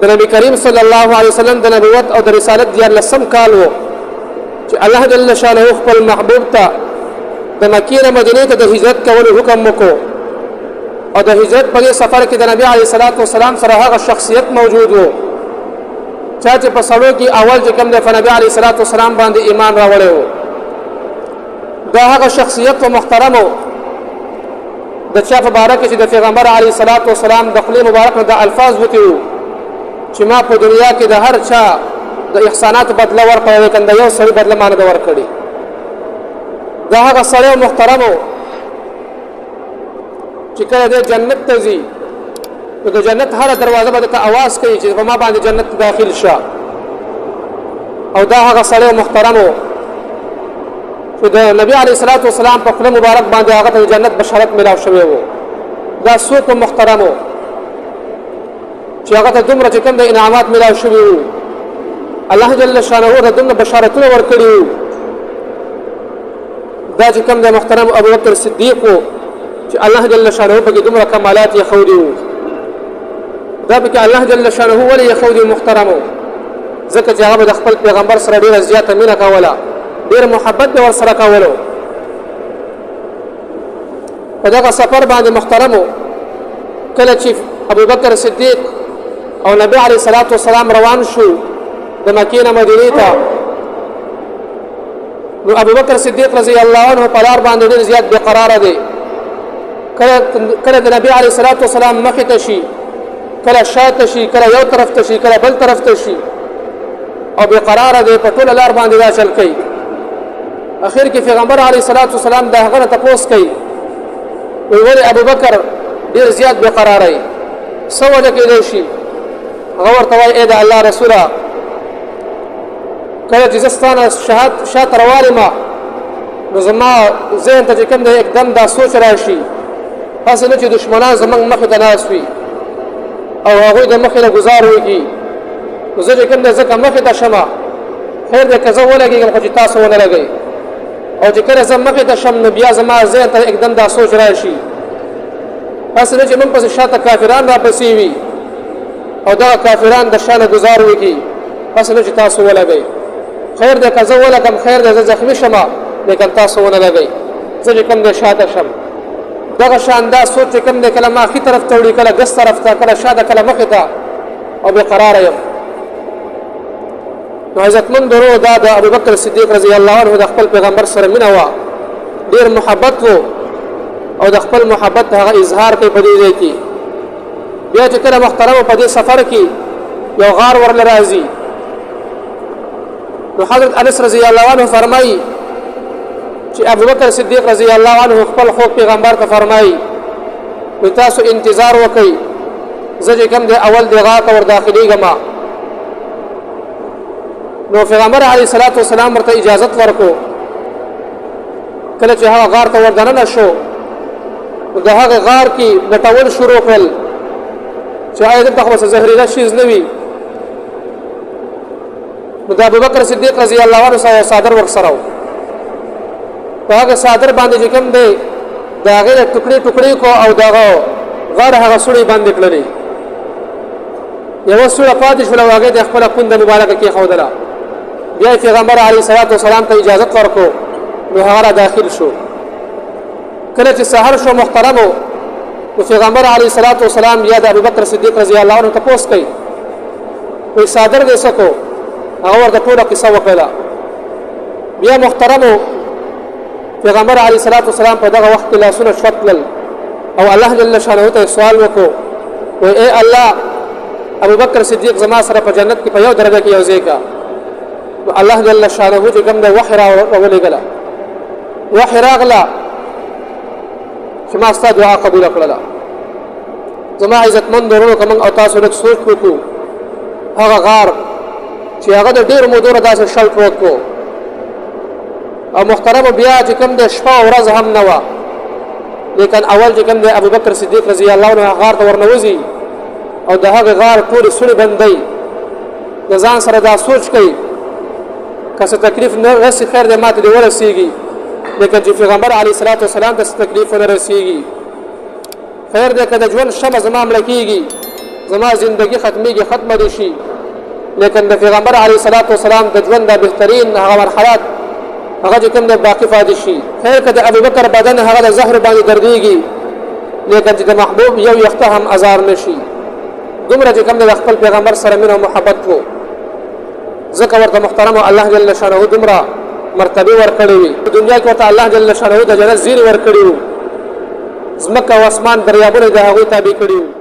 د نبی کریم صلی الله علیه وسلم د نبوت او د رسالت 14 کال وو چې الله جل شانه خپل محبوب ته د مکې نه مدینې ته د هجرت کولو حکم وکړو او د هجرت په سفر کې د نبی علیه الصلاۃ والسلام سره هغه شخصیت موجود وو چې په سړو کې اول چې کوم د نبی علیه الصلاۃ والسلام باندې ایمان راوړی وو دا هغه شخصیت او محترم وو د چا په باره کې چې د پیغمبر علیه الصلاۃ والسلام د خپل مبارک د الفاظ وتی وو چې ما په دنیا کې د هر چا د احسانات بدله ورکړې کنده یو سړي بدله مان د ورکړي دا هغه سړی محترم وو چې کله د جنت ته ځي نو د جنت هر دروازه به ته आवाज کوي چې په ما باندې جنت داخل شه او دا هغه سړی محترم وو چې د نبی علیه الصلاۃ والسلام په خپل مبارک باندې هغه ته جنت بشارت ملاو شوی وو دا څوک محترم وو چې هغه ته دومره چې کوم د انعامات ملاو شوی وو الله جل شانه ورته دومره بشارتونه ورکړي وو دا چې کوم د محترم ابو بکر صدیق وو چې الله جل شانه په کې دومره کمالات یې خوري وو دا به کې الله جل شانه ولې یې خوري محترم وو ځکه چې هغه د خپل پیغمبر سره ډیره زیاته مینه کوله ډیر محبت ور سره کولو په دغه سفر باندې محترم وو کله چې ابو بکر صدیق او نبی علیه الصلاۃ والسلام روان شو د مکې نه مدینې ته نو ابو بکر صدیق رضی الله عنه په لار باندې ډیر زیات بے قرار دی کله د نبی علیه الصلاۃ والسلام مخې ته شي کله شاته شي کله یو طرف ته شي کله بل طرف ته شي او بے قرار دی په ټول لار باندې دا چل کوي اخر کې پیغمبر علیه الصلاۃ والسلام دا هغه تپوس کوي وی ابو بکر ډیر زیات بے قرار دی سوال کې شي هغه ورته وایي اې د الله رسوله کله چې زستانه شاته روانم نو زما ذهن ته چې کوم دی एकदम دا سوچ راشي هسې نه چې دشمنان زمونږ مخې ته ناست وي او هغوی د مخې نه ګزار وکړي نو زه چې کوم دی ځکه مخې ته شمه خیر دی که زه ولګېږم خو چې تاسو ونه لګئ او چې کله زه مخې ته شم نو بیا زما ذهن ته एकदम دا سوچ راشي هسې نه چې موږ پسې شاته کافران راپسې وي او دغه کافران د شانه ګزار وکړي هسې نه چې تاسو ولګئ خیر دی که زه ولګم خیر دی زه زخمي شمه لیکن تاسو ونه لګئ زه چې کوم دی شاته شم دغه شان دا سوچ چې کوم دی کله ما ښي طرف ته وړي کله ګس طرف ته کله شاته کله مخې ته او بې قراره یم نو عزتمند ورو دا د ابوبکر صدیق رضی الله عنه د خپل پیغمبر سره مینه وه ډېر محبت و او د خپل محبت هغه اظهار کوي په دې ځای کې بیا چې کله محترمو په دې سفر کې یو غار ورله راځي نو حضرت انس رضی الله عنه فرمایي چې ابوبکر صدیق رضی الله عنه خپل خوب پیغمبر ته فرمایي وي تاسو انتظار وکئ زه چې کوم دی اول د غار ته ور داخلېږم نو پیغمبر علیه الصلاۃ والسلام ورته اجازت ورکړو کله چې هغه غار ته ور دننه شو نو د هغه غار کې لټول شروع کړل چې آیا دلته خو زهرجن شیز نه وي نو د ابوبکر صدیق رضی الله عنه سره صادر ورسره په هغه صادر باندې چې کوم دی د هغې ټوکړې ټوکړې کو او دغه غار هغه سوړې باندې کړلې یوه سوړه پاتې شوله او هغې د خپله پونده مبارکه کېښودله بیا پیغمبر علیه الصلاۃ والسلام ته اجازت ورکړو نو هغه را داخل شو کله چې سحر شو محترمو نو پیغمبر علیه الصلاۃ والسلام یا د ابوبکر صدیق رضی الله عنه تپوس کوي وایي صادر دې څه کو هغه ورته ټوله قصه وکړله بیا محترمو پیغمبر علیه الصلاۃ والسلام په دغه وخت کې لاسونه شوت کړل او الله جل شانه ته سوال وکړو وایي ای الله ابوبکر صدیق زما سره په جنت کې په یو درجه کې یو ځای کا نو الله جل شانه چې کوم دی وحی راولېږله وحی راغله چې ما ستا دعا قبوله کړله زما عزتمند ورونو که موږ او تاسو لږ سوچ وکړو هغه غار چې هغه د ډېرو مودو نه داسې شل پروت کو او محترمو بیا چې کوم دی شپه او ورځ هم نه وه لیکن اول چې کوم دی ابوبکر صدیق رضی الله عنه غار ته ورنوځي او د هغې غار ټولې سوړې بندۍ د ځان سره دا سوچ کوي که څه تکلیف نه رسي خیر دی ما ته دې ورسېږي لیکن چې پیغمبر علیه الصلاۃ والسلام ته څه تکلیف ونه رسېږي خیر دی که د ژوند شمه زما مړه کېږي زما زندگی ختمیږي ختمه دي شي لیکن د پیغمبر علیه الصلاۃ والسلام د ژوند د بهترین هغه مرحلات هغه چې کوم د باقی فادي شي خیر کده ابو بکر بدن هغه د زهر باندې ګرځيږي لیکن چې د محبوب یو یخته هم ازار نشي دومره چې کوم د خپل پیغمبر سره مینه او محبت وو ځکه ورته محترم الله جل شانه دومره مرتبه ورکړي وي دنیا کې ورته الله جل شانه د جنت زیر ورکړي وو زمکه او اسمان دریابونه د هغه تابع کړي وو